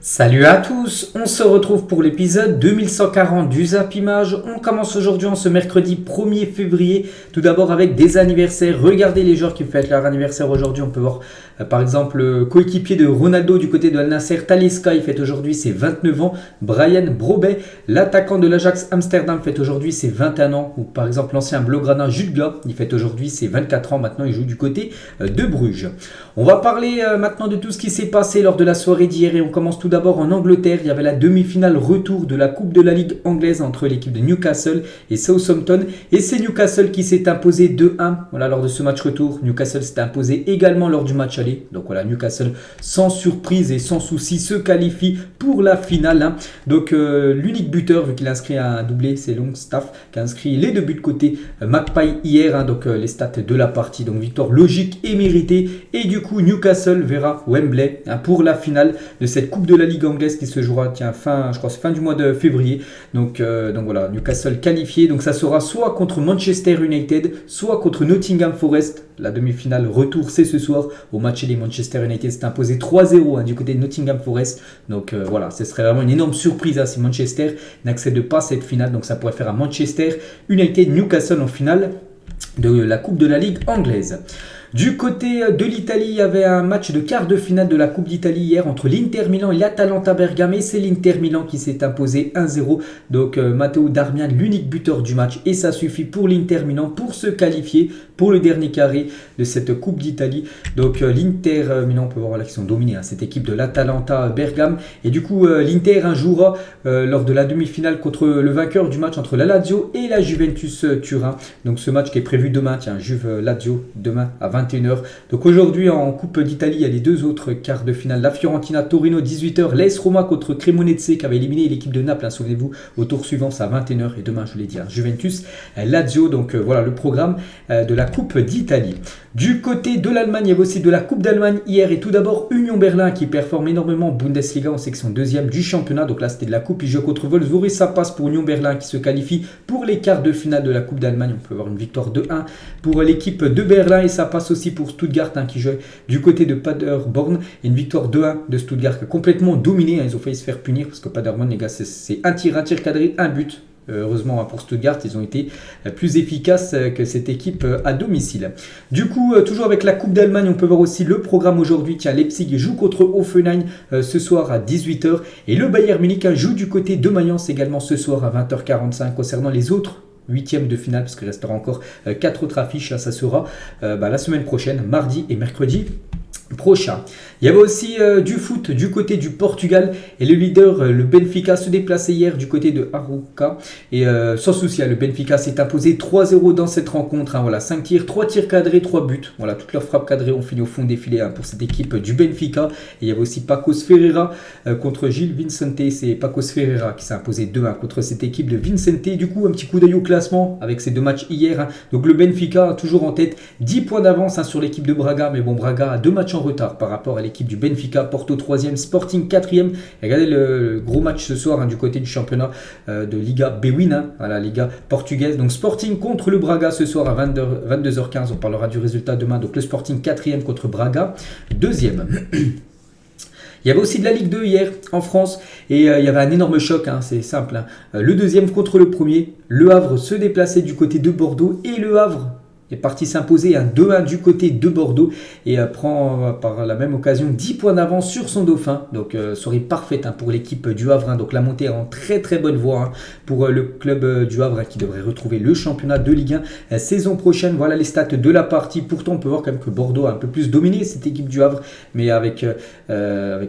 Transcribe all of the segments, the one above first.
Salut à tous, on se retrouve pour l'épisode 2140 du Zap Image. On commence aujourd'hui en ce mercredi 1er février. Tout d'abord avec des anniversaires. Regardez les joueurs qui fêtent leur anniversaire aujourd'hui. On peut voir par exemple le coéquipier de Ronaldo du côté de Al Nasser, Talisca, il fête aujourd'hui ses 29 ans. Brian Brobey, l'attaquant de l'Ajax Amsterdam, fête aujourd'hui ses 21 ans. Ou par exemple l'ancien Blaugrana Jude Gla, il fête aujourd'hui ses 24 ans. Maintenant il joue du côté de Bruges. On va parler maintenant de tout ce qui s'est passé lors de la soirée d'hier et on commence tout d'abord en Angleterre. Il y avait la demi-finale retour de la Coupe de la Ligue anglaise entre l'équipe de Newcastle et Southampton. Et c'est Newcastle qui s'est imposé 2-1 voilà, lors de ce match retour. Newcastle s'est imposé également lors du match aller. Donc voilà, Newcastle sans surprise et sans souci se qualifie pour la finale. Donc l'unique buteur, vu qu'il a inscrit un doublé, c'est Longstaff qui a inscrit les deux buts côté Magpie hier. Donc les stats de la partie. Donc victoire logique et méritée. Et du coup, Newcastle verra Wembley pour la finale de cette Coupe de la Ligue anglaise qui se jouera fin du mois de février. Donc voilà, Newcastle qualifié. Donc ça sera soit contre Manchester United, soit contre Nottingham Forest. La demi-finale retour, c'est ce soir. Au match les Manchester United s'est imposé 3-0 du côté de Nottingham Forest. Donc voilà, ce serait vraiment une énorme surprise si Manchester n'accède pas à cette finale. Donc ça pourrait faire à Manchester United Newcastle en finale de la Coupe de la Ligue anglaise. Du côté de l'Italie, il y avait un match de quart de finale de la Coupe d'Italie hier entre l'Inter Milan et l'Atalanta Bergame. Et c'est l'Inter Milan qui s'est imposé 1-0. Donc Matteo Darmian, l'unique buteur du match. Et ça suffit pour l'Inter Milan pour se qualifier pour le dernier carré de cette Coupe d'Italie. Donc l'Inter Milan, on peut voir là qu'ils sont dominés, cette équipe de l'Atalanta Bergame. Et du coup, l'Inter jouera lors de la demi-finale contre le vainqueur du match entre la Lazio et la Juventus Turin. Donc ce match qui est prévu demain, Juve-Lazio demain à 21h. Donc aujourd'hui en Coupe d'Italie, il y a les deux autres quarts de finale. La Fiorentina-Torino 18h, l'AS Roma contre Cremonese qui avait éliminé l'équipe de Naples, souvenez-vous, au tour suivant, c'est à 21h. Et demain, je vous l'ai dit, Juventus-Lazio. Donc voilà le programme de la Coupe d'Italie. Du côté de l'Allemagne, il y avait aussi de la Coupe d'Allemagne hier. Et tout d'abord, Union Berlin qui performe énormément en Bundesliga. On sait qu'ils sont deuxième du championnat. Donc là, c'était de la Coupe. Ils jouent contre Wolfsburg et ça passe pour Union Berlin qui se qualifie pour les quarts de finale de la Coupe d'Allemagne. On peut avoir une victoire 2-1 pour l'équipe de Berlin. Et ça passe aussi pour Stuttgart qui joue du côté de Paderborn. Et une victoire 2-1 de Stuttgart complètement dominée. Ils ont failli se faire punir parce que Paderborn, les gars, c'est un tir cadré, un but. Heureusement pour Stuttgart, ils ont été plus efficaces que cette équipe à domicile. Du coup, toujours avec la Coupe d'Allemagne, on peut voir aussi le programme aujourd'hui. Leipzig joue contre Hoffenheim ce soir à 18h. Et le Bayern Munich joue du côté de Mayence également ce soir à 20h45. Concernant les autres huitièmes de finale, parce qu'il restera encore 4 autres affiches, ça sera la semaine prochaine, mardi et mercredi prochain. Il y avait aussi du foot du côté du Portugal et le leader, le Benfica, se déplaçait hier du côté de Arouca et sans souci, le Benfica s'est imposé 3-0 dans cette rencontre. 5 tirs, 3 tirs cadrés, 3 buts. Voilà, toutes leurs frappes cadrées ont fini au fond des filets pour cette équipe du Benfica. Et il y avait aussi Pacos Ferreira contre Gil Vicente. C'est Pacos Ferreira qui s'est imposé 2-1 contre cette équipe de Vicente. Du coup, un petit coup d'œil au classement avec ces deux matchs hier. Donc le Benfica toujours en tête, 10 points d'avance sur l'équipe de Braga. Mais bon, Braga a 2 matchs en retard par rapport à l'équipe du Benfica. Porto 3e, Sporting 4e. Et regardez le gros match ce soir du côté du championnat de Liga Bwin, la Liga portugaise. Donc Sporting contre le Braga ce soir à 22h15. On parlera du résultat demain. Donc le Sporting 4e contre Braga 2e. Il y avait aussi de la Ligue 2 hier en France et il y avait un énorme choc, c'est simple. Le deuxième contre le premier. Le Havre se déplaçait du côté de Bordeaux et le Havre est parti s'imposer un 2-1 du côté de Bordeaux et prend par la même occasion 10 points d'avance sur son dauphin. Donc soirée parfaite pour l'équipe du Havre. Donc la montée est en très très bonne voie pour le club du Havre qui devrait retrouver le championnat de Ligue 1 saison prochaine. Voilà les stats de la partie. Pourtant on peut voir quand même que Bordeaux a un peu plus dominé cette équipe du Havre, mais avec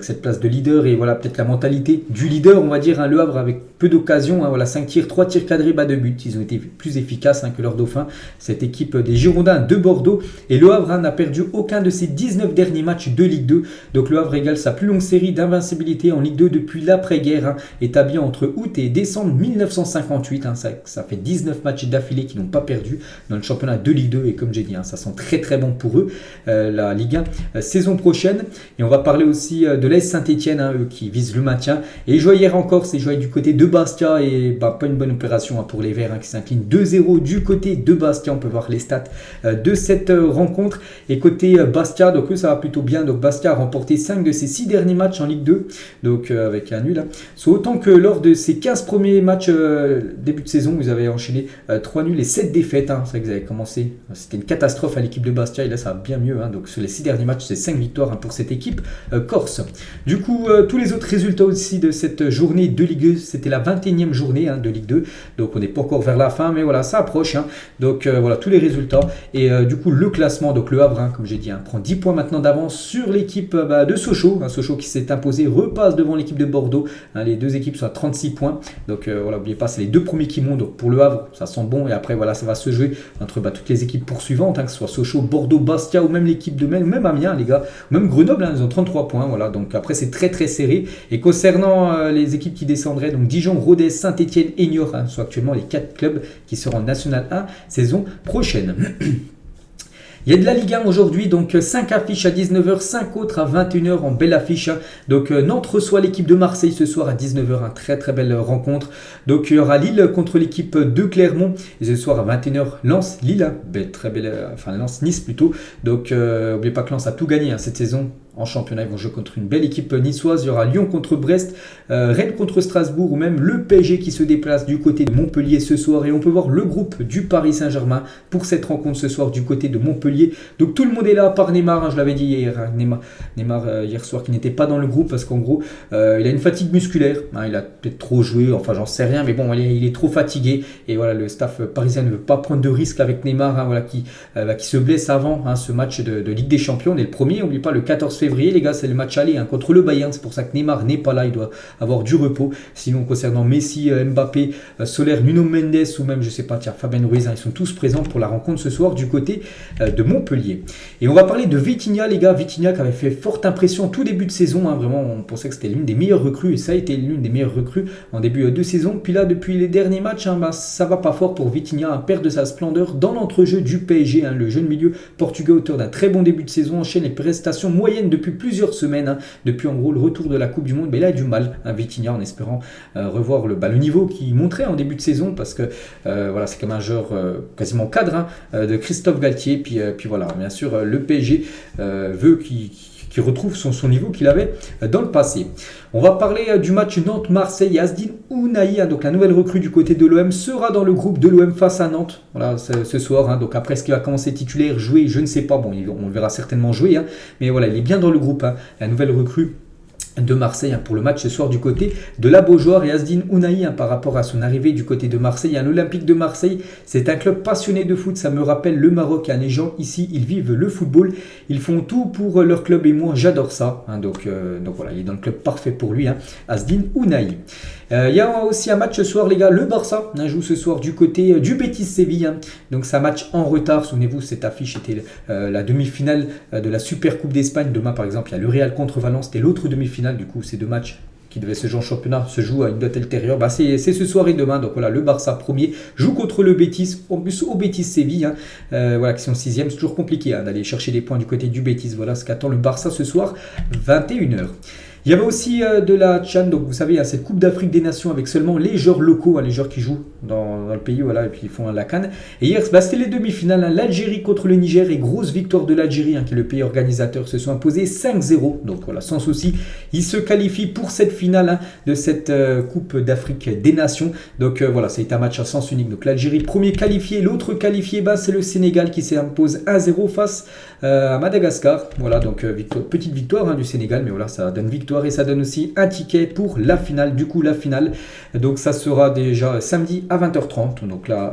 cette place de leader et voilà peut-être la mentalité du leader, on va dire. Le Havre avec peu d'occasions, 5 tirs, 3 tirs cadrés, bas de but. Ils ont été plus efficaces que leur dauphin, cette équipe des Girondins de Bordeaux. Et le Havre n'a perdu aucun de ses 19 derniers matchs de Ligue 2. Donc le Havre égale sa plus longue série d'invincibilité en Ligue 2 depuis l'après-guerre, établie entre août et décembre 1958. Ça fait 19 matchs d'affilée qu'ils n'ont pas perdu dans le championnat de Ligue 2. Et comme j'ai dit, ça sent très très bon pour eux, la Ligue 1 saison prochaine. Et on va parler aussi de l'AS Saint-Etienne, eux qui visent le maintien. Et jouer hier encore, c'est joué du côté de Bastia. Et pas une bonne opération pour les Verts qui s'inclinent 2-0 du côté de Bastia. On peut voir les stats stats de cette rencontre. Et côté Bastia, donc eux ça va plutôt bien. Donc Bastia a remporté 5 de ses 6 derniers matchs en Ligue 2, donc avec un nul. Hein. Soit autant que lors de ses 15 premiers matchs début de saison, vous avez enchaîné 3 nuls et 7 défaites. Hein. C'est vrai que vous avez commencé, c'était une catastrophe à l'équipe de Bastia et là ça va bien mieux. Hein. Donc sur les 6 derniers matchs, c'est 5 victoires pour cette équipe corse. Du coup, tous les autres résultats aussi de cette journée de Ligue 2, c'était la 21e journée de Ligue 2. Donc on n'est pas encore vers la fin, mais voilà, ça approche. Hein. Donc voilà, tous les résultats. Et du coup, le classement, donc le Havre, hein, comme j'ai dit, prend 10 points maintenant d'avance sur l'équipe de Sochaux. Sochaux qui s'est imposé, repasse devant l'équipe de Bordeaux. Les deux équipes sont à 36 points. Donc voilà, n'oubliez pas, c'est les deux premiers qui montent. Donc pour le Havre, ça sent bon. Et après, voilà, ça va se jouer entre toutes les équipes poursuivantes, que ce soit Sochaux, Bordeaux, Bastia ou même l'équipe de même Amiens, les gars. Ou même Grenoble, ils ont 33 points. Voilà, donc après, c'est très très serré. Et concernant les équipes qui descendraient, donc Dijon, Rodez, Saint-Etienne et Niort, sont actuellement les 4 clubs qui seront en National 1 saison prochaine. Il y a de la Ligue 1 aujourd'hui, donc 5 affiches à 19h, 5 autres à 21h en belle affiche. Donc Nantes reçoit l'équipe de Marseille ce soir à 19h, très très belle rencontre. Donc il y aura Lille contre l'équipe de Clermont. Et ce soir à 21h, Lens-Lille, très belle, Lens-Nice plutôt. Donc n'oubliez pas que Lens a tout gagné cette saison. En championnat, ils vont jouer contre une belle équipe niçoise. Il y aura Lyon contre Brest, Rennes contre Strasbourg ou même le PSG qui se déplace du côté de Montpellier ce soir. Et on peut voir le groupe du Paris Saint-Germain pour cette rencontre ce soir du côté de Montpellier. Donc tout le monde est là, à part Neymar, je l'avais dit hier. Neymar hier soir qui n'était pas dans le groupe parce qu'en gros, il a une fatigue musculaire. Il a peut-être trop joué, enfin j'en sais rien, mais bon, il est trop fatigué. Et voilà, le staff parisien ne veut pas prendre de risque avec Neymar, qui se blesse avant ce match de Ligue des Champions. On est le premier, n'oubliez pas, le 14 février, les gars, c'est le match aller contre le Bayern. C'est pour ça que Neymar n'est pas là, il doit avoir du repos. Sinon, concernant Messi, Mbappé, Soler, Nuno Mendes ou même, je sais pas, Fabien Ruiz, ils sont tous présents pour la rencontre ce soir du côté de Montpellier. Et on va parler de Vitinha, les gars. Vitinha qui avait fait forte impression tout début de saison. Vraiment, on pensait que c'était l'une des meilleures recrues et ça a été l'une des meilleures recrues en début de saison. Puis là, depuis les derniers matchs, ça va pas fort pour Vitinha, perd de sa splendeur dans l'entrejeu du PSG. Le jeune milieu portugais, auteur d'un très bon début de saison, enchaîne les prestations moyennes depuis plusieurs semaines, depuis en gros le retour de la Coupe du Monde, mais il a du mal, Vitinha, en espérant revoir le niveau qu'il montrait en début de saison, parce que c'est comme un joueur quasiment cadre de Christophe Galtier, puis voilà, bien sûr le PSG veut qu'il retrouve son niveau qu'il avait dans le passé. On va parler du match Nantes-Marseille. Yazdine Ounahi, donc la nouvelle recrue du côté de l'OM, sera dans le groupe de l'OM face à Nantes ce soir. Donc après, est-ce qu'il va commencer titulaire, jouer, je ne sais pas. Bon, on le verra certainement jouer, mais voilà, il est bien dans le groupe, la nouvelle recrue de Marseille pour le match ce soir du côté de la Beaujoire. Et Yazdine Ounahi, par rapport à son arrivée du côté de Marseille, l'Olympique de Marseille, c'est un club passionné de foot, ça me rappelle le Maroc. Les gens ici, ils vivent le football, ils font tout pour leur club et moi j'adore ça. Donc voilà, il est dans le club parfait pour lui, Yazdine Ounahi. Il y a aussi un match ce soir, les gars. Le Barça joue ce soir du côté du Betis Séville. Donc c'est un match en retard. Souvenez-vous, cette affiche était la demi-finale de la Super Coupe d'Espagne. Demain, par exemple, il y a le Real contre Valence. C'était l'autre demi-finale. Du coup, ces deux matchs qui devaient se jouer en championnat se jouent à une date ultérieure. C'est ce soir et demain. Donc voilà, le Barça premier joue contre le Betis. En plus, au Betis Séville, qui sont 6e. C'est toujours compliqué d'aller chercher des points du côté du Betis. Voilà ce qu'attend le Barça ce soir, 21h. Il y avait aussi de la CHAN, donc vous savez, cette Coupe d'Afrique des Nations avec seulement les joueurs locaux, les joueurs qui jouent dans le pays, et puis ils font la CAN. Et hier, c'était les demi-finales, l'Algérie contre le Niger, et grosse victoire de l'Algérie, qui est le pays organisateur, se sont imposés 5-0. Donc voilà, sans souci, ils se qualifient pour cette finale de cette Coupe d'Afrique des Nations. Donc voilà, ça a été un match à sens unique. Donc l'Algérie, premier qualifié, l'autre qualifié, c'est le Sénégal qui s'impose 1-0 face à Madagascar. Voilà, donc petite victoire du Sénégal, mais voilà, ça donne victoire. Et ça donne aussi un ticket pour la finale. Du coup, la finale, donc ça sera déjà samedi à 20h30. Donc là,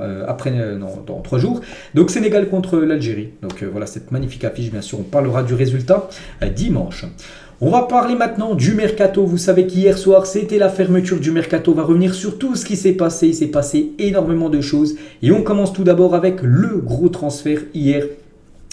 dans 3 jours. Donc Sénégal contre l'Algérie. Donc voilà, cette magnifique affiche. Bien sûr, on parlera du résultat dimanche. On va parler maintenant du Mercato. Vous savez qu'hier soir, c'était la fermeture du Mercato. On va revenir sur tout ce qui s'est passé. Il s'est passé énormément de choses. Et on commence tout d'abord avec le gros transfert hier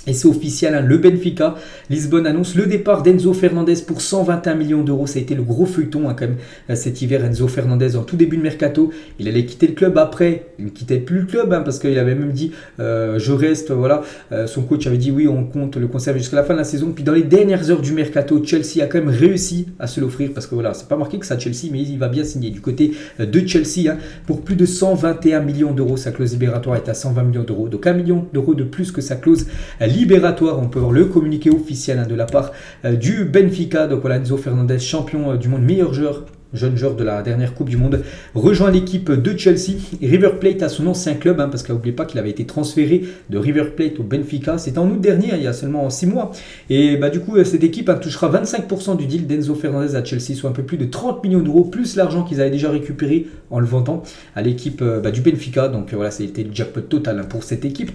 Et c'est officiel, hein, le Benfica Lisbonne annonce le départ d'Enzo Fernandez pour 121 millions d'euros. Ça a été le gros feuilleton, hein, quand même, cet hiver. Enzo Fernandez en tout début de mercato, il allait quitter le club après. Il ne quittait plus le club, hein, parce qu'il avait même dit je reste, voilà. Son coach avait dit oui, on compte le conserver jusqu'à la fin de la saison. Puis dans les dernières heures du mercato, Chelsea a quand même réussi à se l'offrir, parce que voilà, c'est pas marqué que ça Chelsea, mais il va bien signer du côté de Chelsea, hein, pour plus de 121 millions d'euros. Sa clause libératoire est à 120 millions d'euros, donc 1 million d'euros de plus que sa clause libératoire. On peut voir le communiqué officiel, hein, de la part du Benfica. Donc voilà, Enzo Fernandez, champion du monde, meilleur joueur, jeune joueur de la dernière Coupe du Monde, rejoint l'équipe de Chelsea. Et River Plate à son ancien club, hein, parce que n'oubliez pas qu'il avait été transféré de River Plate au Benfica. C'était en août dernier, hein, il y a seulement 6 mois. Et du coup, cette équipe, hein, touchera 25% du deal d'Enzo Fernandez à Chelsea, soit un peu plus de 30 millions d'euros, plus l'argent qu'ils avaient déjà récupéré en le vendant à l'équipe du Benfica. Donc voilà, c'était le jackpot total, hein, pour cette équipe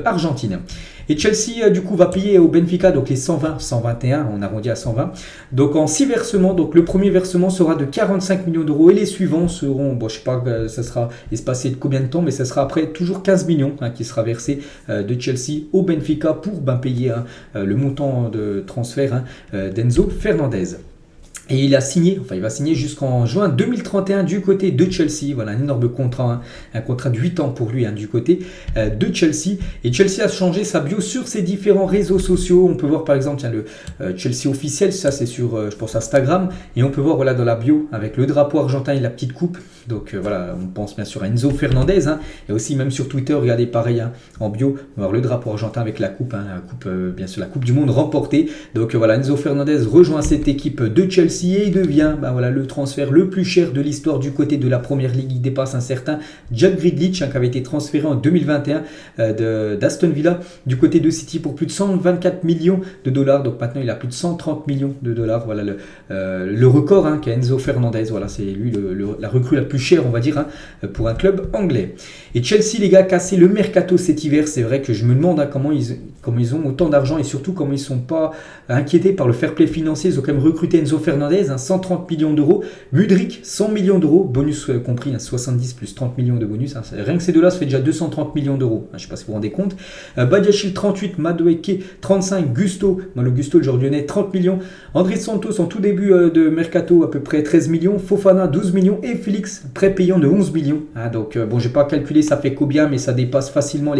argentine. Et Chelsea, du coup, va payer au Benfica donc les 120, 121, on arrondit à 120. Donc en 6 versements, donc le premier versement sera de 45 millions d'euros et les suivants seront, bon, je sais pas, ça sera espacé de combien de temps, mais ça sera après toujours 15 millions, hein, qui sera versé de Chelsea au Benfica pour payer, hein, le montant de transfert, hein, d'Enzo Fernandez. Et il va signer jusqu'en juin 2031 du côté de Chelsea. Voilà, un énorme contrat, hein, un contrat de 8 ans pour lui, hein, du côté de Chelsea. Et Chelsea a changé sa bio sur ses différents réseaux sociaux. On peut voir par exemple, tiens, le Chelsea officiel, ça c'est sur, je pense, Instagram. Et on peut voir, voilà, dans la bio avec le drapeau argentin et la petite coupe. Donc voilà, on pense bien sûr à Enzo Fernandez, hein. Et aussi même sur Twitter, regardez pareil, hein, en bio, on va voir le drapeau argentin avec la coupe, hein, bien sûr la Coupe du Monde remportée. Donc voilà, Enzo Fernandez rejoint cette équipe de Chelsea. Et il devient, voilà, le transfert le plus cher de l'histoire du côté de la Première Ligue. Il dépasse un certain Jack Grealish, hein, qui avait été transféré en 2021 d'Aston Villa du côté de City pour plus de 124 millions de dollars. Donc maintenant il a plus de 130 millions de dollars. Voilà le record, hein, qu'a Enzo Fernandez. Voilà, c'est lui la recrue la plus chère, on va dire, hein, pour un club anglais. Et Chelsea, les gars, a cassé le mercato cet hiver. C'est vrai que je me demande, hein, comment ils ont autant d'argent et surtout comment ils ne sont pas inquiétés par le fair play financier. Ils ont quand même recruté Enzo Fernandez, 130 millions d'euros. Mudryk, 100 millions d'euros, bonus compris, 70 plus 30 millions de bonus. Rien que ces deux-là, ça fait déjà 230 millions d'euros. Je ne sais pas si vous vous rendez compte. Badiachil, 38, Madueke, 35, Gusto, le Gusto, le joueur lyonnais, 30 millions. André Santos, en tout début de mercato, à peu près 13 millions. Fofana, 12 millions. Et Félix, prêt payant de 11 millions. Donc, bon, je n'ai pas calculé ça fait combien, mais ça dépasse facilement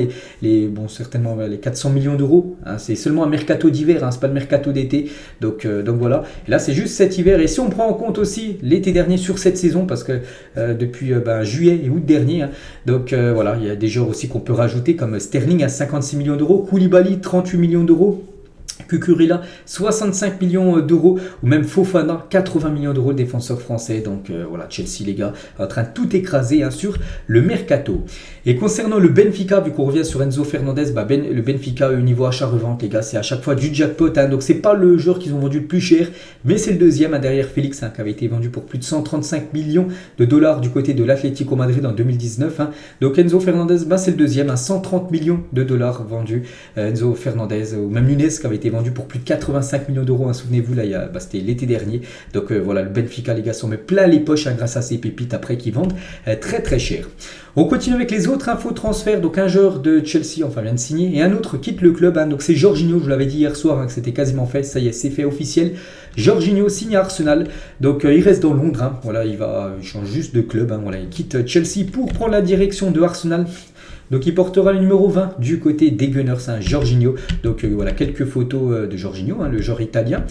certainement les 400 millions d'euros. C'est seulement un mercato d'hiver, c'est pas le mercato d'été. Donc voilà. Et là, c'est juste cet hiver. Et si on prend en compte aussi l'été dernier sur cette saison, parce que depuis juillet et août dernier, donc voilà, il y a des joueurs aussi qu'on peut rajouter comme Sterling à 56 millions d'euros, Koulibaly 38 millions d'euros, Cucurella 65 millions d'euros, ou même Fofana 80 millions d'euros, le défenseur français. Donc voilà, Chelsea, les gars, en train de tout écraser, hein, sur le mercato. Et concernant le Benfica, vu qu'on revient sur Enzo Fernandez, le Benfica au niveau achat-revente, les gars, c'est à chaque fois du jackpot, hein. Donc c'est pas le joueur qu'ils ont vendu le plus cher, mais c'est le deuxième, hein, derrière Félix, hein, qui avait été vendu pour plus de 135 millions de dollars du côté de l'Atlético Madrid en 2019, hein. Donc Enzo Fernandez, c'est le deuxième, à 130 millions de dollars vendus. Enzo Fernandez, ou même Nunes, qui avait été vendu pour plus de 85 millions d'euros, hein. Souvenez-vous, là, c'était l'été dernier. Donc voilà, le Benfica, les gars, s'en met plein les poches, hein, grâce à ces pépites après qui vendent très très cher. On continue avec les autres infos transferts. Donc un joueur de Chelsea, vient de signer, et un autre quitte le club, hein. Donc c'est Jorginho, je vous l'avais dit hier soir, hein, que c'était quasiment fait. Ça y est, c'est fait officiel. Jorginho signe à Arsenal. Donc il reste dans Londres, hein. Voilà, il change juste de club, hein. Voilà, il quitte Chelsea pour prendre la direction de Arsenal. Donc il portera le numéro 20 du côté des Gunners, hein, Jorginho. Donc voilà, quelques photos de Jorginho, hein, le joueur italien,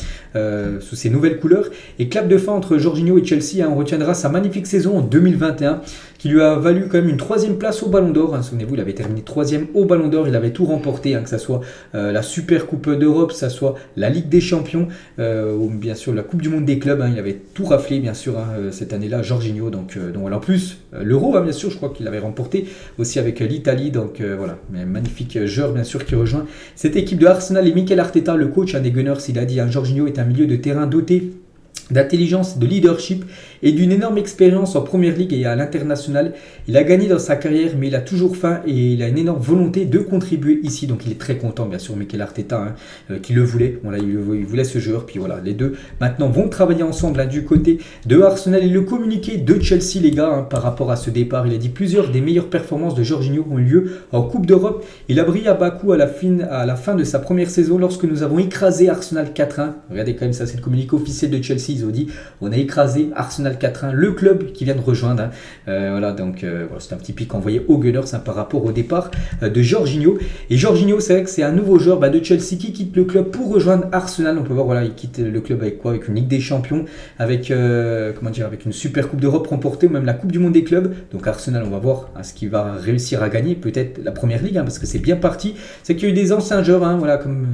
sous ses nouvelles couleurs. Et clap de fin entre Jorginho et Chelsea, hein. On retiendra sa magnifique saison en 2021, qui lui a valu quand même une 3e place au Ballon d'Or, hein. Souvenez-vous, il avait terminé 3e au Ballon d'Or, il avait tout remporté, hein, que ce soit la Super Coupe d'Europe, que ce soit la Ligue des Champions, ou bien sûr la Coupe du Monde des clubs, hein. Il avait tout raflé, bien sûr, hein, cette année-là, Jorginho. Donc voilà, en plus, l'Euro, hein, bien sûr, je crois qu'il avait remporté aussi avec l'Italie. Donc voilà, un magnifique joueur, bien sûr, qui rejoint cette équipe de Arsenal. Et Mikel Arteta, le coach, des Gunners, il a dit, hein, Jorginho est un milieu de terrain doté d'intelligence, de leadership et d'une énorme expérience en première ligue et à l'international. Il a gagné dans sa carrière, mais il a toujours faim et il a une énorme volonté de contribuer ici. Donc il est très content, bien sûr, Mikel Arteta, qui le voulait. Voilà, il voulait ce joueur. Puis voilà, les deux maintenant vont travailler ensemble du côté de Arsenal. Et le communiqué de Chelsea, les gars, par rapport à ce départ, il a dit plusieurs des meilleures performances de Jorginho ont eu lieu en Coupe d'Europe. Il a brillé à Bakou à la fin de sa première saison lorsque nous avons écrasé Arsenal 4-1. Regardez quand même, ça c'est le communiqué officiel de Chelsea. Ils ont dit on a écrasé Arsenal 4-1, le club qui vient de rejoindre. Voilà, donc voilà, c'est un petit pic envoyé aux Gunners par rapport au départ de Jorginho. Et Jorginho, c'est vrai que c'est un nouveau joueur de Chelsea qui quitte le club pour rejoindre Arsenal. On peut voir, voilà, il quitte le club avec quoi? Avec une Ligue des Champions, avec avec une Super Coupe d'Europe remportée, ou même la Coupe du Monde des clubs. Donc Arsenal, on va voir ce qu'il va réussir à gagner, peut-être la première ligue, parce que c'est bien parti. C'est qu'il y a eu des anciens joueurs, voilà, comme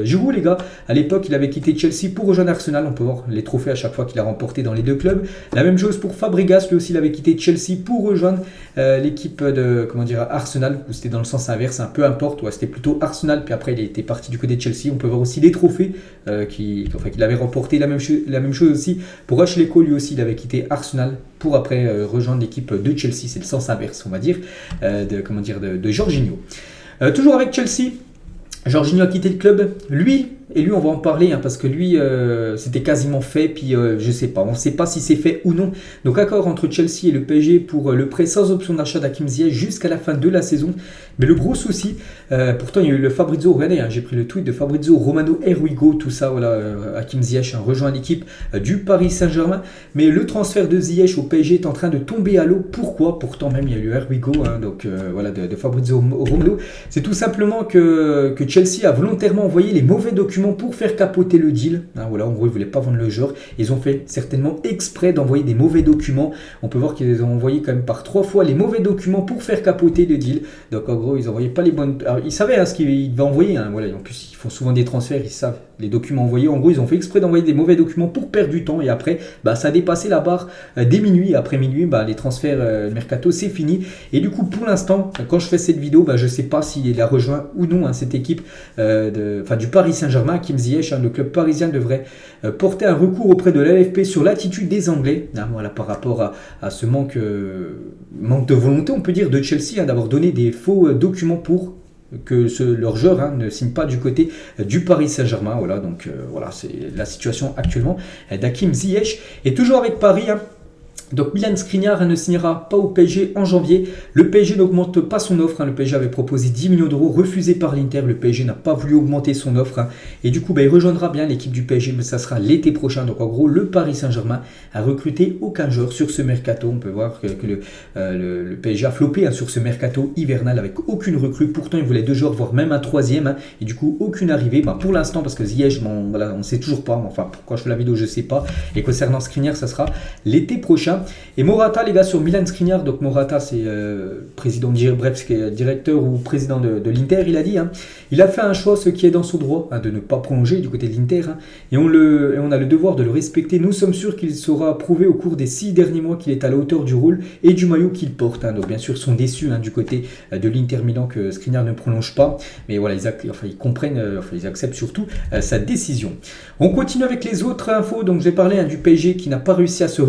Giroud, les gars. À l'époque, il avait quitté Chelsea pour rejoindre Arsenal. On peut voir les trophées à chaque fois qu'il a remporté dans les deux clubs. La même chose pour Fabregas, lui aussi il avait quitté Chelsea pour rejoindre l'équipe de Arsenal, où c'était dans le sens inverse, peu importe, c'était plutôt Arsenal, puis après il était parti du côté de Chelsea. On peut voir aussi les trophées qu'il avait remporté. La même chose aussi pour Ashley Cole, lui aussi il avait quitté Arsenal pour après rejoindre l'équipe de Chelsea. C'est le sens inverse, on va dire, de Jorginho. Toujours avec Chelsea, Jorginho a quitté le club. Lui, on va en parler, parce que lui, c'était quasiment fait, puis je sais pas, on ne sait pas si c'est fait ou non. Donc accord entre Chelsea et le PSG pour le prêt sans option d'achat d'Hakim Ziyech jusqu'à la fin de la saison. Mais le gros souci, pourtant il y a eu le Fabrizio, regardez, j'ai pris le tweet de Fabrizio Romano, Here we go, tout ça, voilà, Hakim Ziyech rejoint l'équipe du Paris Saint-Germain. Mais le transfert de Ziyech au PSG est en train de tomber à l'eau. Pourquoi? Pourtant même il y a eu Here we go, voilà, de Fabrizio Romano. C'est tout simplement que Chelsea a volontairement envoyé les mauvais documents pour faire capoter le deal. Voilà, en gros, ils ne voulaient pas vendre le joueur. Ils ont fait certainement exprès d'envoyer des mauvais documents. On peut voir qu'ils ont envoyé quand même par 3 fois les mauvais documents pour faire capoter le deal. Donc en gros, ils n'envoyaient pas les bonnes... Alors, ils savaient ce qu'ils devaient envoyer. Voilà. En plus, ils font souvent des transferts, ils savent les documents envoyés. En gros, ils ont fait exprès d'envoyer des mauvais documents pour perdre du temps. Et après, ça a dépassé la barre dès minuit. Après minuit, les transferts mercato, c'est fini. Et du coup, pour l'instant, quand je fais cette vidéo, je ne sais pas s'il a rejoint ou non cette équipe du Paris Saint-Germain. Hakim Ziyech, le club parisien devrait porter un recours auprès de l'LFP sur l'attitude des Anglais, voilà, par rapport à ce manque de volonté, on peut dire, de Chelsea, d'avoir donné des faux documents pour que leur joueur ne signe pas du côté du Paris Saint-Germain. Voilà, donc voilà, c'est la situation actuellement d'Hakim Ziyech. Et toujours avec Paris, donc Milan Skriniar ne signera pas au PSG en janvier. Le PSG n'augmente pas son offre. Le PSG avait proposé 10 millions d'euros, refusé par l'Inter. Le PSG n'a pas voulu augmenter son offre. Et du coup, il rejoindra bien l'équipe du PSG, mais ça sera l'été prochain. Donc en gros, le Paris Saint-Germain a recruté aucun joueur sur ce mercato. On peut voir que le PSG a floppé sur ce mercato hivernal avec aucune recrue. Pourtant, il voulait 2 joueurs, voire même un 3e. Et du coup, aucune arrivée. Pour l'instant, parce que Ziyech, voilà, on ne sait toujours pas. Enfin, pourquoi je fais la vidéo, je ne sais pas. Et concernant Skriniar, ça sera l'été prochain. Et Morata, les gars, sur Milan Skriniar, donc Morata, c'est président, bref, directeur ou président de l'Inter, il a dit, il a fait un choix, ce qui est dans son droit, de ne pas prolonger du côté de l'Inter, et on a le devoir de le respecter. Nous sommes sûrs qu'il sera prouvé au cours des 6 derniers mois qu'il est à la hauteur du rôle et du maillot qu'il porte. Donc bien sûr, ils sont déçus du côté de l'Inter Milan que Skriniar ne prolonge pas, mais voilà, ils comprennent, ils acceptent surtout sa décision. On continue avec les autres infos. Donc j'ai parlé du PSG qui n'a pas réussi à se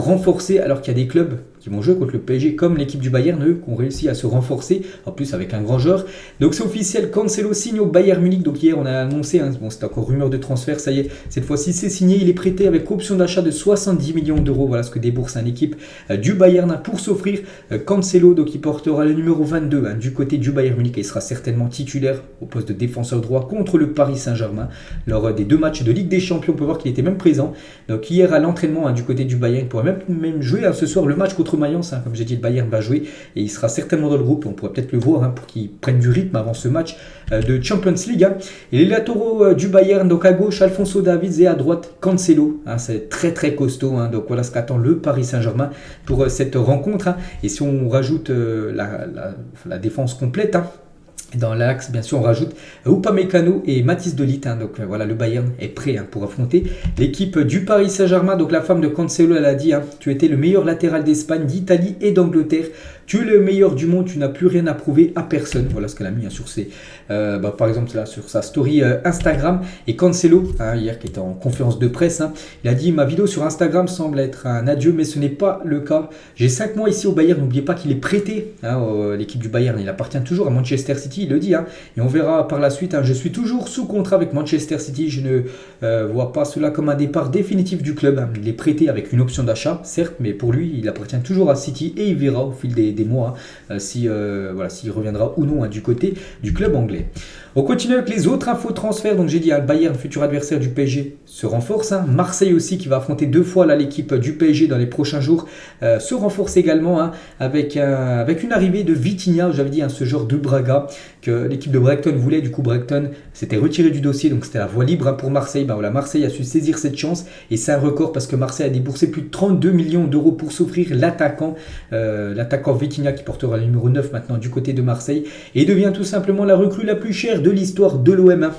renforcer, alors qu'il y a des clubs qui vont jouer contre le PSG, comme l'équipe du Bayern, eux, qui ont réussi à se renforcer, en plus avec un grand joueur. Donc c'est officiel, Cancelo signe au Bayern Munich. Donc hier on a annoncé, c'était encore rumeur de transfert, ça y est, cette fois-ci c'est signé, il est prêté avec option d'achat de 70 millions d'euros. Voilà ce que débourse une équipe du Bayern pour s'offrir Cancelo. Donc il portera le numéro 22 du côté du Bayern Munich et il sera certainement titulaire au poste de défenseur droit contre le Paris Saint-Germain lors des 2 matchs de Ligue des Champions. On peut voir qu'il était même présent. Donc hier à l'entraînement du côté du Bayern, il pourrait même jouer ce soir le match contre Mayence. Comme j'ai dit, le Bayern va jouer et il sera certainement dans le groupe. On pourrait peut-être le voir pour qu'il prenne du rythme avant ce match de Champions League. Et les latéraux du Bayern, donc à gauche Alphonso Davies et à droite Cancelo. C'est très très costaud. Donc voilà ce qu'attend le Paris Saint-Germain pour cette rencontre. Et si on rajoute la défense complète, dans l'axe, bien sûr, on rajoute Upamecano et Mathis de Ligt. Donc voilà, le Bayern est prêt pour affronter l'équipe du Paris Saint-Germain. Donc la femme de Cancelo, elle a dit, tu étais le meilleur latéral d'Espagne, d'Italie et d'Angleterre. Tu es le meilleur du monde, tu n'as plus rien à prouver à personne. Voilà ce qu'elle a mis sur ses, par exemple là, sur sa story Instagram. Et Cancelo, hier qui était en conférence de presse, il a dit: ma vidéo sur Instagram semble être un adieu, mais ce n'est pas le cas. J'ai 5 mois ici au Bayern, n'oubliez pas qu'il est prêté, l'équipe du Bayern, il appartient toujours à Manchester City, il le dit, et on verra par la suite. Je suis toujours sous contrat avec Manchester City, je ne vois pas cela comme un départ définitif du club. Il est prêté avec une option d'achat, certes, mais pour lui, il appartient toujours à City et il verra au fil des mois s'il reviendra ou non du côté du club anglais. On continue avec les autres infos transferts. Donc j'ai dit, le Bayern, futur adversaire du PSG, se renforce. Marseille aussi, qui va affronter 2 fois l'équipe du PSG dans les prochains jours, se renforce également avec une arrivée de Vitinha. J'avais dit ce joueur de Braga que l'équipe de Brighton voulait. Du coup, Brighton s'était retiré du dossier, donc c'était la voie libre pour Marseille. Marseille a su saisir cette chance et c'est un record parce que Marseille a déboursé plus de 32 millions d'euros pour s'offrir l'attaquant Vitinha, qui portera le numéro 9 maintenant du côté de Marseille et devient tout simplement la recrue la plus chère de l'histoire de l'OM.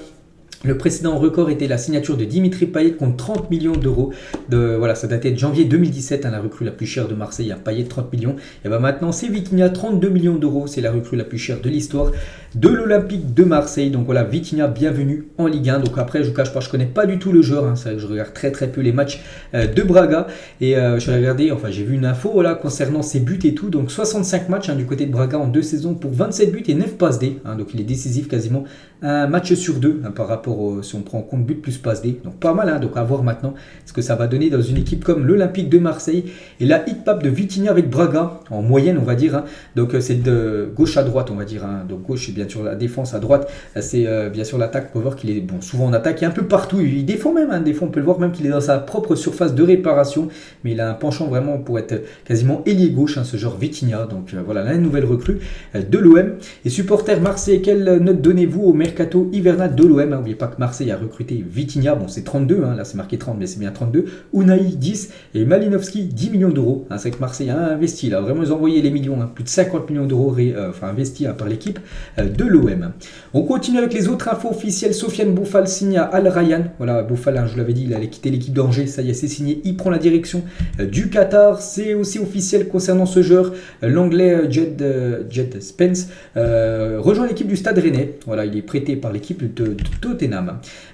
Le précédent record était la signature de Dimitri Payet contre 30 millions d'euros. Ça datait de janvier 2017, la recrue la plus chère de Marseille, Payet 30 millions. Et maintenant c'est Vitinha, 32 millions d'euros, c'est la recrue la plus chère de l'histoire de l'Olympique de Marseille. Donc voilà, Vitinha, bienvenue en Ligue 1. Donc après, je vous cache pas, je connais pas du tout le joueur, c'est vrai que je regarde très peu les matchs de Braga. Et j'ai vu une info concernant ses buts et tout. Donc 65 matchs du côté de Braga en 2 saisons pour 27 buts et 9 passes D. Donc il est décisif quasiment un match sur 2 par rapport si on prend en compte but plus passe D. Donc pas mal, donc à voir maintenant ce que ça va donner dans une équipe comme l'Olympique de Marseille. Et la hit map de Vitinha avec Braga, en moyenne on va dire. Donc c'est de gauche à droite on va dire. Donc gauche c'est bien sûr la défense, à droite c'est bien sûr l'attaque. On peut voir qu'il est souvent en attaque et un peu partout. Il défend même, des fois on peut le voir même qu'il est dans sa propre surface de réparation. Mais il a un penchant vraiment pour être quasiment ailier gauche, ce genre Vitinha. Donc voilà la nouvelle recrue de l'OM. Et supporters marseillais, quelle note donnez-vous au mercato hivernal de l'OM? N'oubliez pas que Marseille a recruté Vitinha, c'est 32, là c'est marqué 30 mais c'est bien 32, Unai 10 et Malinowski 10 millions d'euros. C'est que Marseille a investi, là vraiment ils ont envoyé les millions, plus de 50 millions d'euros investis par l'équipe de l'OM. On continue avec les autres infos officielles. Sofiane Boufal signe à Al Rayyan. Voilà, Boufal, je vous l'avais dit, il allait quitter l'équipe d'Angers, ça y est, c'est signé, il prend la direction du Qatar. C'est aussi officiel concernant ce joueur, l'anglais Jed Spence rejoint l'équipe du Stade Rennais. Voilà, il est prêté par l'équipe de Tottenham.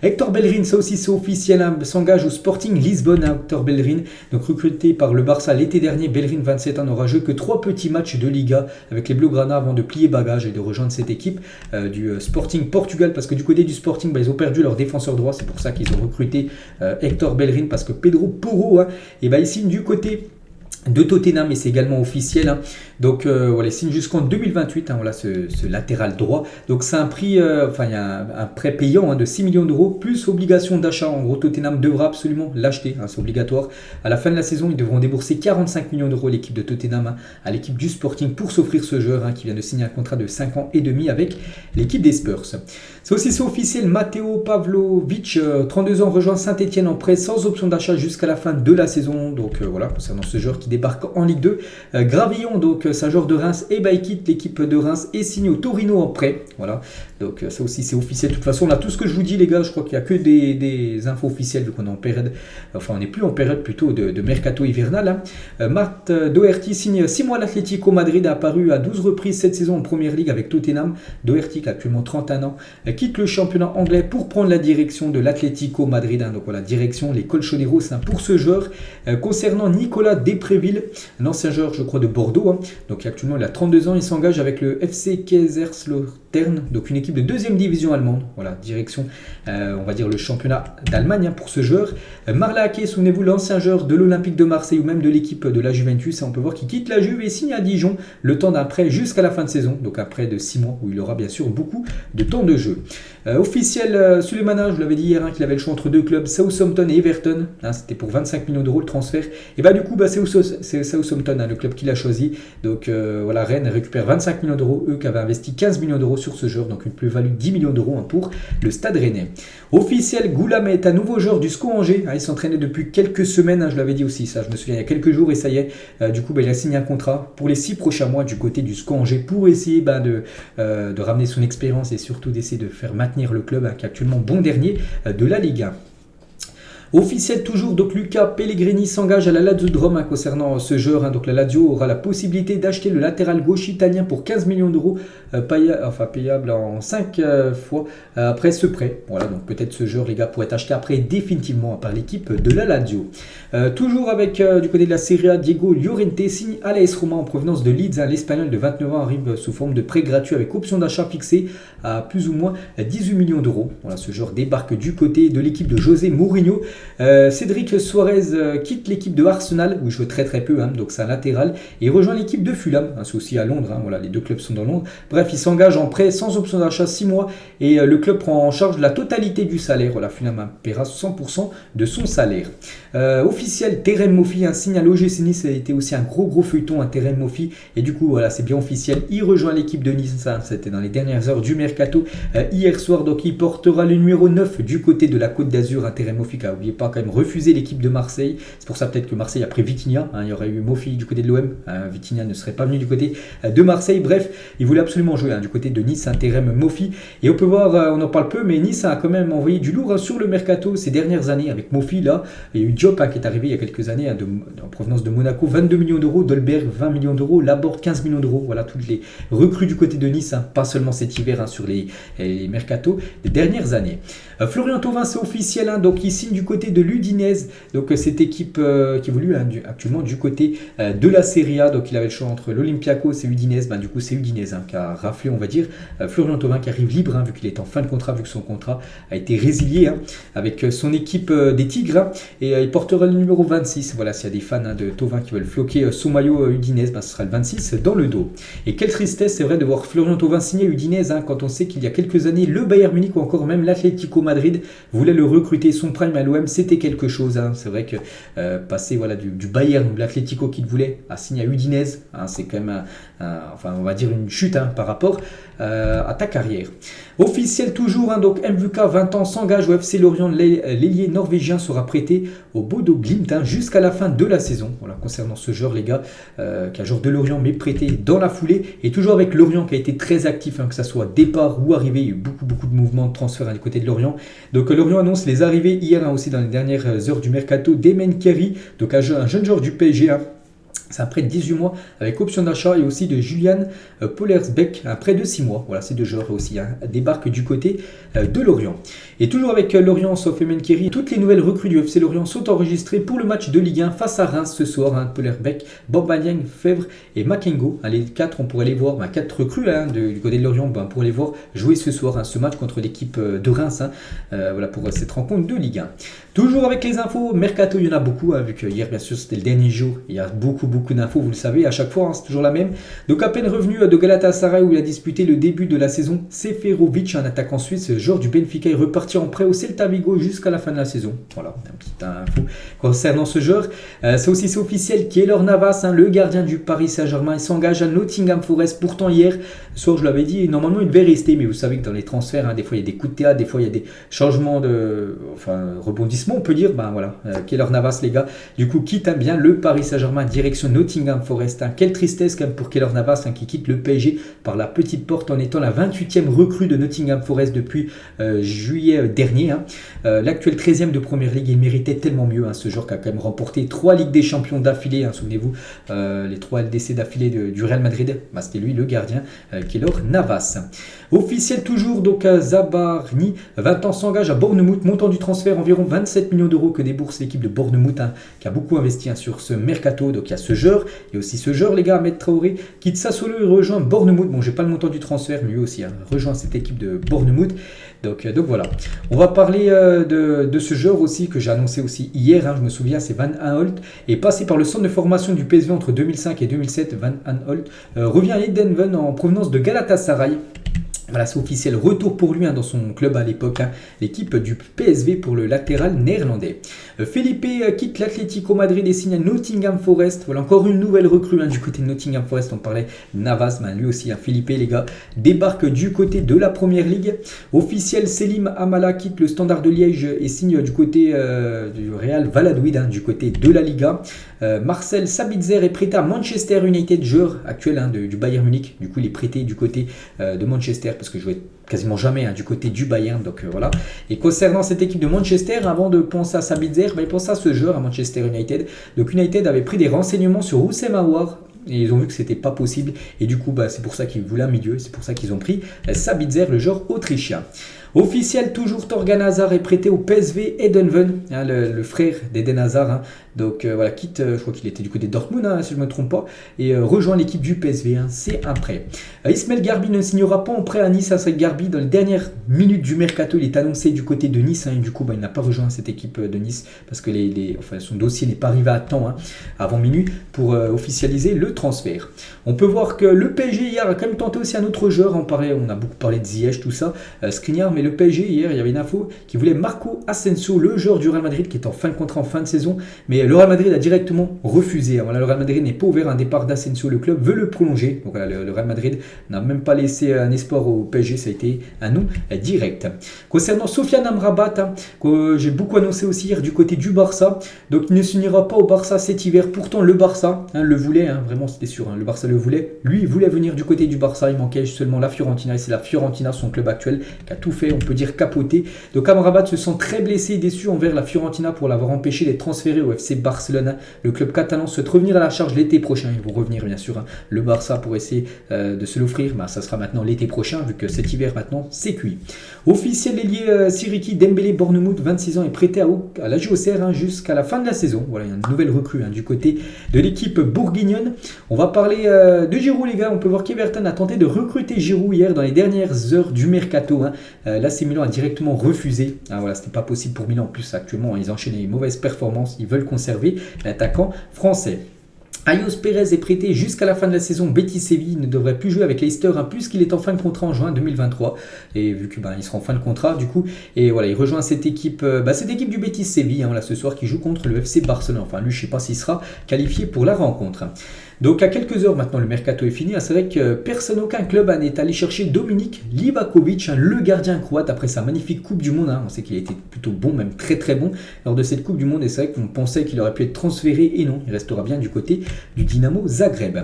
Hector Bellerin, ça aussi c'est officiel, s'engage au Sporting Lisbonne. Hector Bellerin, donc recruté par le Barça l'été dernier. Bellerin, 27 ans, n'aura joué que 3 petits matchs de Liga avec les Blaugrana avant de plier bagage et de rejoindre cette équipe du Sporting Portugal, parce que du côté du Sporting, ils ont perdu leur défenseur droit, c'est pour ça qu'ils ont recruté Hector Bellerin, parce que Pedro Porro il signe du côté de Tottenham et c'est également officiel. Donc il signe jusqu'en 2028, ce latéral droit. Donc c'est un prix, il y a un prêt payant de 6 millions d'euros plus obligation d'achat. En gros, Tottenham devra absolument l'acheter, c'est obligatoire. À la fin de la saison, ils devront débourser 45 millions d'euros, l'équipe de Tottenham, à l'équipe du Sporting pour s'offrir ce joueur qui vient de signer un contrat de 5 ans et demi avec l'équipe des Spurs. C'est aussi officiel, Matteo Pavlovic, 32 ans, rejoint Saint-Etienne en prêt sans option d'achat jusqu'à la fin de la saison. Donc concernant ce joueur qui débarque en Ligue 2. Gravillon, donc c'est un joueur de Reims, et il quitte l'équipe de Reims et signe au Torino en prêt. Voilà, donc ça aussi c'est officiel. De toute façon, là tout ce que je vous dis les gars, je crois qu'il n'y a que des infos officielles vu qu'on est en période, on n'est plus en période plutôt de mercato hivernal. Matt Doherty signe 6 mois à l'Atlético Madrid, a apparu à 12 reprises cette saison en Première Ligue avec Tottenham. Doherty, qui a actuellement 31 ans, quitte le championnat anglais pour prendre la direction de l'Atlético Madrid. Donc voilà, direction les Colchoneros pour ce joueur. Concernant Nicolas Depréville, un ancien joueur je crois de Bordeaux, donc actuellement il a 32 ans, il s'engage avec le FC Kaiserslautern, donc une équipe de 2e division allemande. Voilà, direction on va dire le championnat d'Allemagne pour ce joueur. Marla Ake, souvenez-vous, l'ancien joueur de l'Olympique de Marseille ou même de l'équipe de la Juventus, on peut voir qu'il quitte la Juve et signe à Dijon le temps d'un prêt jusqu'à la fin de saison, donc un prêt de 6 mois où il aura bien sûr beaucoup de temps de jeu. Officiel, Sulemana, je vous l'avais dit hier qu'il avait le choix entre 2 clubs, Southampton et Everton, c'était pour 25 millions d'euros le transfert, et du coup c'est Southampton le club qu'il a choisi. Donc Rennes récupère 25 millions d'euros, eux qui avaient investi 15 millions d'euros sur ce joueur, donc une plus-value de 10 millions d'euros pour le Stade Rennais. Officiel, Goulam est un nouveau joueur du SCO Angers, il s'entraînait depuis quelques semaines, je l'avais dit aussi, ça je me souviens il y a quelques jours, et ça y est, du coup il a signé un contrat pour les 6 prochains mois du côté du SCO Angers pour essayer de ramener son expérience et surtout d'essayer de faire maintenir le club qui est actuellement bon dernier de la Ligue 1. Officiel toujours, donc Luca Pellegrini s'engage à la Lazio de Rome concernant ce joueur. Donc la Lazio aura la possibilité d'acheter le latéral gauche italien pour 15 millions d'euros, payable en 5 fois après ce prêt. Voilà, donc peut-être ce joueur, les gars, pourrait être acheté après définitivement par l'équipe de la Lazio. Toujours avec du côté de la Serie A, Diego Llorente signe à l'AS Roma en provenance de Leeds. L'Espagnol de 29 ans arrive sous forme de prêt gratuit avec option d'achat fixée à plus ou moins 18 millions d'euros. Voilà, ce joueur débarque du côté de l'équipe de José Mourinho. Cédric Suarez quitte l'équipe de Arsenal où il joue très peu, donc c'est un latéral, et rejoint l'équipe de Fulham, c'est aussi à Londres, voilà, les deux clubs sont dans Londres. Bref, il s'engage en prêt sans option d'achat 6 mois et le club prend en charge la totalité du salaire. Voilà, Fulham paiera 100% de son salaire. Officiel, Terem Moffi signe à l'OGC Nice, ça a été aussi un gros feuilleton, Terem Moffi, et du coup voilà, c'est bien officiel, il rejoint l'équipe de Nice, c'était dans les dernières heures du mercato hier soir, donc il portera le numéro 9 du côté de la Côte d'Azur, Terem Moffi qui a, n'oubliez pas, quand même refusé l'équipe de Marseille, c'est pour ça peut-être que Marseille a pris Vitinha, il y aurait eu Moffi du côté de l'OM, Vitinha ne serait pas venu du côté de Marseille. Bref, il voulait absolument jouer du côté de Nice, Terem Moffi, et on peut voir, on en parle peu, mais Nice a quand même envoyé du lourd sur le mercato ces dernières années avec Moffi. Là, il y a eu Diop qui est arrivé il y a quelques années en provenance de Monaco, 22 millions d'euros, Dolberg 20 millions d'euros, Laborde 15 millions d'euros. Voilà toutes les recrues du côté de Nice, pas seulement cet hiver sur les mercatos des dernières années. Florian Thauvin, c'est officiel, donc il signe du côté de l'Udinese, donc cette équipe qui évolue actuellement du côté de la Serie A. Donc il avait le choix entre l'Olympiakos et Udinese, du coup c'est Udinese qui a raflé, on va dire. Florian Thauvin qui arrive libre, vu qu'il est en fin de contrat, vu que son contrat a été résilié avec son équipe des Tigres, et il portera le numéro 26. Voilà, s'il y a des fans de Thauvin qui veulent floquer son maillot Udinese, ce sera le 26 dans le dos. Et quelle tristesse, c'est vrai, de voir Florian Thauvin signer Udinese, quand on sait qu'il y a quelques années, le Bayern Munich ou encore même l'Atlético Madrid voulait le recruter. Son prime à l'OM, c'était quelque chose. C'est vrai que passer du Bayern ou de l'Atlético qu'il voulait à signer à Udinese, c'est quand même on va dire une chute par rapport à ta carrière. Officiel toujours, donc MVK 20 ans s'engage au FC Lorient. L'ailier norvégien sera prêté au Bodo Glimt jusqu'à la fin de la saison. Voilà, concernant ce joueur, les gars, qui est un joueur de Lorient mais prêté dans la foulée, et toujours avec Lorient qui a été très actif, que ce soit départ ou arrivée. Il y a eu beaucoup de mouvements de transfert du côté de Lorient. Donc Lorient annonce les arrivées hier aussi dans les dernières heures du mercato d'Emen Kerry, donc un jeune joueur du PSG. C'est un prêt de 18 mois avec option d'achat, et aussi de Julian Pollersbeck, un prêt de 6 mois. Voilà, ces deux joueurs aussi débarquent du côté de Lorient. Et toujours avec Lorient, sauf Emen Kerry, toutes les nouvelles recrues du FC Lorient sont enregistrées pour le match de Ligue 1 face à Reims ce soir. Pollersbeck, Bambaniang, Fèvre et Makengo. Les 4, on pourrait les voir, 4 recrues du côté de Lorient, on pourrait les voir jouer ce soir ce match contre l'équipe de Reims. Voilà pour cette rencontre de Ligue 1. Toujours avec les infos, mercato, il y en a beaucoup, vu que hier, bien sûr, c'était le dernier jour. Il y a beaucoup d'infos, vous le savez, à chaque fois, c'est toujours la même. Donc, à peine revenu de Galatasaray où il a disputé le début de la saison, Seferovic, un attaquant suisse, joueur du Benfica, est reparti en prêt au Celta Vigo jusqu'à la fin de la saison. Voilà, une petite info concernant ce joueur. C'est officiel, Keylor Navas, le gardien du Paris Saint-Germain, il s'engage à Nottingham Forest. Pourtant, hier soir, je l'avais dit, normalement, il devait rester, mais vous savez que dans les transferts, des fois, il y a des coups de théâtre, des fois, il y a des changements rebondissements, on peut dire. Keylor Navas, les gars, du coup, quitte bien le Paris Saint-Germain, direction Nottingham Forest. Quelle tristesse quand même pour Keylor Navas, qui quitte le PSG par la petite porte en étant la 28e recrue de Nottingham Forest depuis juillet dernier. L'actuel 13e de Première Ligue, il méritait tellement mieux, ce joueur qui a quand même remporté 3 Ligues des Champions d'affilée. Souvenez-vous, les 3 LDC d'affilée du Real Madrid. C'était lui le gardien, Keylor Navas. Officiel toujours, donc Zabarni, 20 ans, s'engage à Bournemouth. Montant du transfert environ 27 millions d'euros que débourse l'équipe de Bournemouth, qui a beaucoup investi sur ce mercato. Donc il y a ce joueur, et aussi ce joueur, les gars, Ahmed Traoré, quitte Sassuolo et rejoint Bournemouth. Bon, j'ai pas le montant du transfert, mais lui aussi rejoint cette équipe de Bournemouth. Donc voilà. On va parler de ce joueur aussi que j'ai annoncé aussi hier. Je me souviens, c'est Van Aanholt, est passé par le centre de formation du PSV entre 2005 et 2007. Van Aanholt revient à Eindhoven en provenance de Galatasaray. Voilà, c'est officiel, retour pour lui dans son club à l'époque, l'équipe du PSV pour le latéral néerlandais. Felipe quitte l'Atlético Madrid et signe à Nottingham Forest. Voilà, encore une nouvelle recrue du côté de Nottingham Forest. On parlait Navas, lui aussi, Felipe, les gars, débarque du côté de la Première Ligue. Officiel, Selim Amala quitte le Standard de Liège et signe du côté du Real Valladolid, du côté de la Liga. Marcel Sabitzer est prêté à Manchester United, joueur actuel du Bayern Munich. Du coup, il est prêté du côté de Manchester transfert parce que je jouais quasiment jamais du côté du Bayern. Donc voilà. Et concernant cette équipe de Manchester, avant de penser à Sabitzer, il pensait à ce joueur à Manchester United. Donc United avait pris des renseignements sur Houssem Aouar. Et ils ont vu que c'était pas possible. Et du coup, c'est pour ça qu'ils voulaient un milieu. C'est pour ça qu'ils ont pris Sabitzer, le joueur autrichien. Officiel, toujours Torgan Hazard est prêté au PSV Eindhoven, le frère d'Eden Hazard. Donc voilà, quitte, je crois qu'il était du côté de Dortmund, si je ne me trompe pas, et rejoint l'équipe du PSV. C'est un prêt. Ismaël Garbi ne signera pas en prêt à Nice. Ismaël Garbi, dans les dernières minutes du mercato, il est annoncé du côté de Nice. Et du coup, il n'a pas rejoint cette équipe de Nice parce que son dossier n'est pas arrivé à temps avant minuit pour officialiser le transfert. On peut voir que le PSG hier a quand même tenté aussi un autre joueur. On a beaucoup parlé de Ziyech, tout ça, Skriniar, mais le PSG hier, il y avait une info qui voulait Marco Asensio, le joueur du Real Madrid qui est en fin de contrat, en fin de saison, mais le Real Madrid a directement refusé. Voilà, le Real Madrid n'est pas ouvert à un départ d'Asensio, le club veut le prolonger. Donc voilà, le Real Madrid n'a même pas laissé un espoir au PSG, ça a été un non direct. Concernant Sofiane Amrabat, que j'ai beaucoup annoncé aussi hier du côté du Barça, donc il ne signera pas au Barça cet hiver. Pourtant le Barça le voulait, vraiment c'était sûr, le Barça le voulait. Lui il voulait venir du côté du Barça, il manquait seulement la Fiorentina et c'est la Fiorentina, son club actuel, qui a tout fait, on peut dire capoté. Donc Amrabat se sent très blessé et déçu envers la Fiorentina pour l'avoir empêché d'être transféré au FC Barcelone. Le club catalan souhaite revenir à la charge l'été prochain. Ils vont revenir bien sûr, le Barça, pour essayer de se l'offrir. Ça sera maintenant l'été prochain vu que cet hiver maintenant c'est cuit. Officiel, l'ailier Siriki Dembélé Bournemouth, 26 ans, est prêté à la JOCR jusqu'à la fin de la saison. Voilà, il y a une nouvelle recrue du côté de l'équipe bourguignonne. On va parler de Giroud, les gars. On peut voir qu'Everton a tenté de recruter Giroud hier dans les dernières heures du mercato. L'AC Milan a directement refusé. Voilà, c'était pas possible pour Milan. En plus, actuellement, ils enchaînent les mauvaises performances. Ils veulent conserver l'attaquant français. Ayos Pérez est prêté jusqu'à la fin de la saison. Betis Séville ne devrait plus jouer avec Leicester puisqu'il est en fin de contrat en juin 2023. Et vu qu'il sera en fin de contrat du coup. Et voilà, il rejoint cette équipe du Betis Séville là, ce soir qui joue contre le FC Barcelone. Enfin lui, je ne sais pas s'il sera qualifié pour la rencontre. Donc à quelques heures maintenant, le mercato est fini. C'est vrai que aucun club n'est allé chercher Dominik Livakovic, le gardien croate, après sa magnifique Coupe du Monde. On sait qu'il a été plutôt bon, même très très bon lors de cette Coupe du Monde. Et c'est vrai qu'on pensait qu'il aurait pu être transféré et non, il restera bien du côté du Dynamo Zagreb.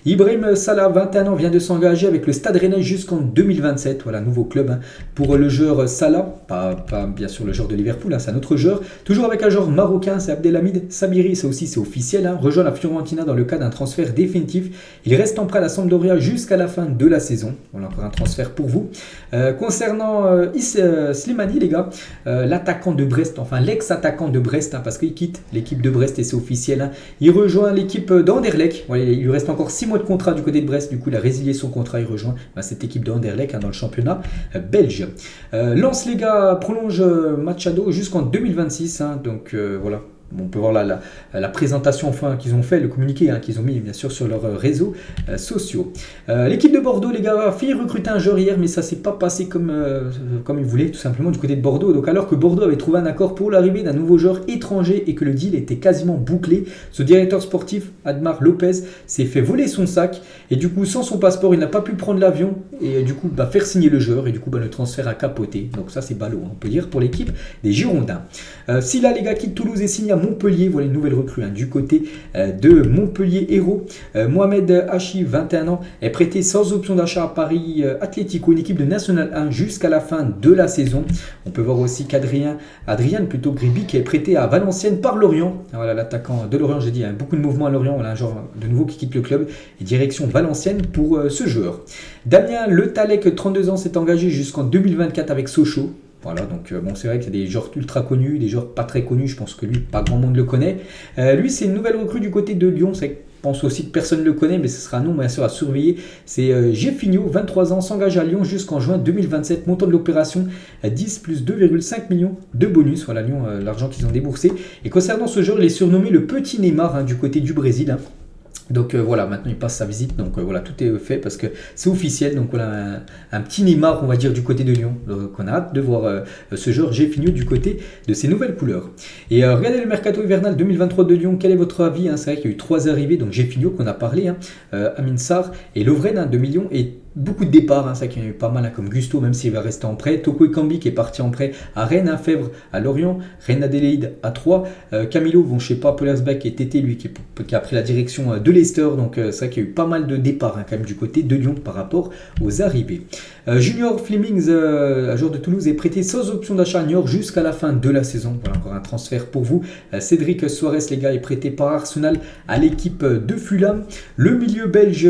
Ibrahim Salah, 21 ans, vient de s'engager avec le Stade Rennais jusqu'en 2027. Voilà, nouveau club pour le joueur Salah, pas bien sûr le joueur de Liverpool, c'est un autre joueur. Toujours avec un joueur marocain, c'est Abdelhamid Sabiri, ça aussi c'est officiel. Rejoint la Fiorentina dans le cas d'un transfert définitif. Il reste en prêt à la Sampdoria jusqu'à la fin de la saison. Voilà encore un transfert pour vous. Concernant Slimani, les gars, l'attaquant de Brest, enfin l'ex-attaquant de Brest, parce qu'il quitte l'équipe de Brest et c'est officiel. Il rejoint l'équipe d'Anderlecht. Voilà, il lui reste encore 6 mois de contrat du côté de Brest. Du coup, il a résilié son contrat. Il rejoint cette équipe d'Anderlecht dans le championnat belge. Lens, les gars, prolonge Machado jusqu'en 2026. Donc voilà. On peut voir la présentation qu'ils ont fait, le communiqué qu'ils ont mis bien sûr sur leurs réseaux sociaux. L'équipe de Bordeaux, les gars, a failli recruter un joueur hier, mais ça ne s'est pas passé comme ils voulaient, tout simplement du côté de Bordeaux. Donc alors que Bordeaux avait trouvé un accord pour l'arrivée d'un nouveau joueur étranger et que le deal était quasiment bouclé, ce directeur sportif, Admar Lopez, s'est fait voler son sac et du coup sans son passeport, il n'a pas pu prendre l'avion et du coup faire signer le joueur et du coup le transfert a capoté. Donc ça c'est ballot, on peut dire, pour l'équipe des Girondins. Silla, les gars, quitte Toulouse et signe à Montpellier. Voilà une nouvelle recrue du côté de Montpellier Hérault. Mohamed Hachi, 21 ans, est prêté sans option d'achat à Paris Atlético, une équipe de National 1 jusqu'à la fin de la saison. On peut voir aussi qu'Adrien Gribi qui est prêté à Valenciennes par Lorient. Voilà l'attaquant de Lorient, j'ai dit, beaucoup de mouvements à Lorient. Voilà un joueur de nouveau qui quitte le club et direction Valenciennes pour ce joueur. Damien Le Talec, 32 ans, s'est engagé jusqu'en 2024 avec Sochaux. Voilà, donc c'est vrai qu'il y a des joueurs ultra connus, des joueurs pas très connus, je pense que lui, pas grand monde le connaît. Lui, c'est une nouvelle recrue du côté de Lyon, je pense aussi que personne ne le connaît, mais ce sera un nom bien sûr à surveiller. C'est Jefinho, 23 ans, s'engage à Lyon jusqu'en juin 2027. Montant de l'opération, 10 plus 2,5 millions de bonus. Voilà, Lyon, l'argent qu'ils ont déboursé. Et concernant ce joueur, il est surnommé le petit Neymar du côté du Brésil. Donc voilà, maintenant il passe sa visite, donc voilà, tout est fait parce que c'est officiel. Donc voilà, un petit Neymar, on va dire, du côté de Lyon. Donc on a hâte de voir ce joueur Jefinho du côté de ses nouvelles couleurs. Et regardez le mercato hivernal 2023 de Lyon, quel est votre avis? C'est vrai qu'il y a eu 3 arrivées, donc Jefinho qu'on a parlé, Amin Sarr et Lovren, 2 millions, et beaucoup de départs, hein, ça qu'il y en a eu pas mal, hein, comme Gusto, même s'il va rester en prêt. Toko Ekambi qui est parti en prêt à Rennes, à Fèvre, à Lorient, Rennes Adélaïde à Troyes. Camilo vont chez Papolersbeck et Tété, lui, qui a pris la direction de Leicester. Donc c'est vrai qu'il y a eu pas mal de départs, hein, quand même, du côté de Lyon par rapport aux arrivées. Junior Flemings, joueur de Toulouse, est prêté sans option d'achat à Niort jusqu'à la fin de la saison. Voilà encore un transfert pour vous. Cédric Soares, les gars, est prêté par Arsenal à l'équipe de Fulham. Le milieu belge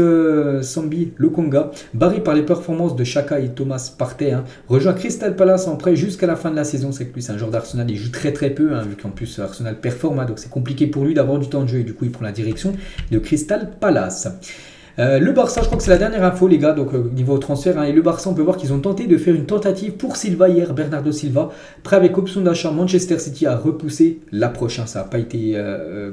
Sambi Lokonga, barré par les performances de Xhaka et Thomas Partey, hein, rejoint Crystal Palace en prêt jusqu'à la fin de la saison. C'est que lui, c'est un joueur d'Arsenal, il joue très très peu, hein, vu qu'en plus Arsenal performe, hein, donc c'est compliqué pour lui d'avoir du temps de jeu et du coup il prend la direction de Crystal Palace. Le Barça, je crois que c'est la dernière info, les gars, donc niveau transfert, hein, et le Barça, on peut voir qu'ils ont tenté de faire une tentative pour Silva hier, Bernardo Silva, prêt avec option d'achat. Manchester City a repoussé la prochaine, ça n'a pas été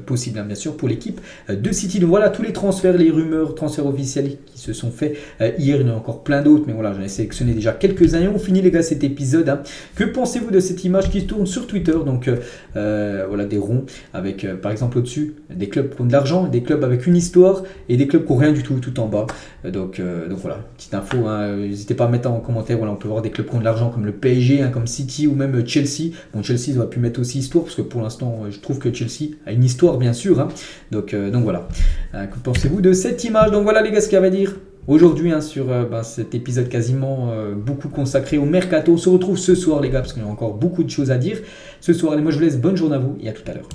possible, hein, bien sûr, pour l'équipe de City. Donc voilà tous les transferts, les rumeurs, transferts officiels qui se sont faits hier. Il y en a encore plein d'autres, mais voilà, j'en ai sélectionné déjà quelques-uns. Et on finit, les gars, cet épisode, hein. Que pensez-vous de cette image qui tourne sur Twitter? Donc voilà, des ronds avec, par exemple, au-dessus, des clubs qui ont de l'argent, des clubs avec une histoire et des clubs qui n'ont rien du tout en bas. Donc voilà, petite info, hein. N'hésitez pas à mettre en commentaire. Voilà, on peut voir des clubs qui ont de l'argent comme le PSG, hein, comme City ou même Chelsea. Bon, Chelsea, ils auraient pu mettre aussi histoire parce que pour l'instant, je trouve que Chelsea a une histoire, bien sûr, hein. Donc voilà. Que pensez-vous de cette image? Donc voilà, les gars, ce qu'il y avait à dire aujourd'hui, hein, sur cet épisode quasiment beaucoup consacré au mercato. On se retrouve ce soir, les gars, parce qu'il y a encore beaucoup de choses à dire ce soir. Allez, moi je vous laisse, bonne journée à vous et à tout à l'heure.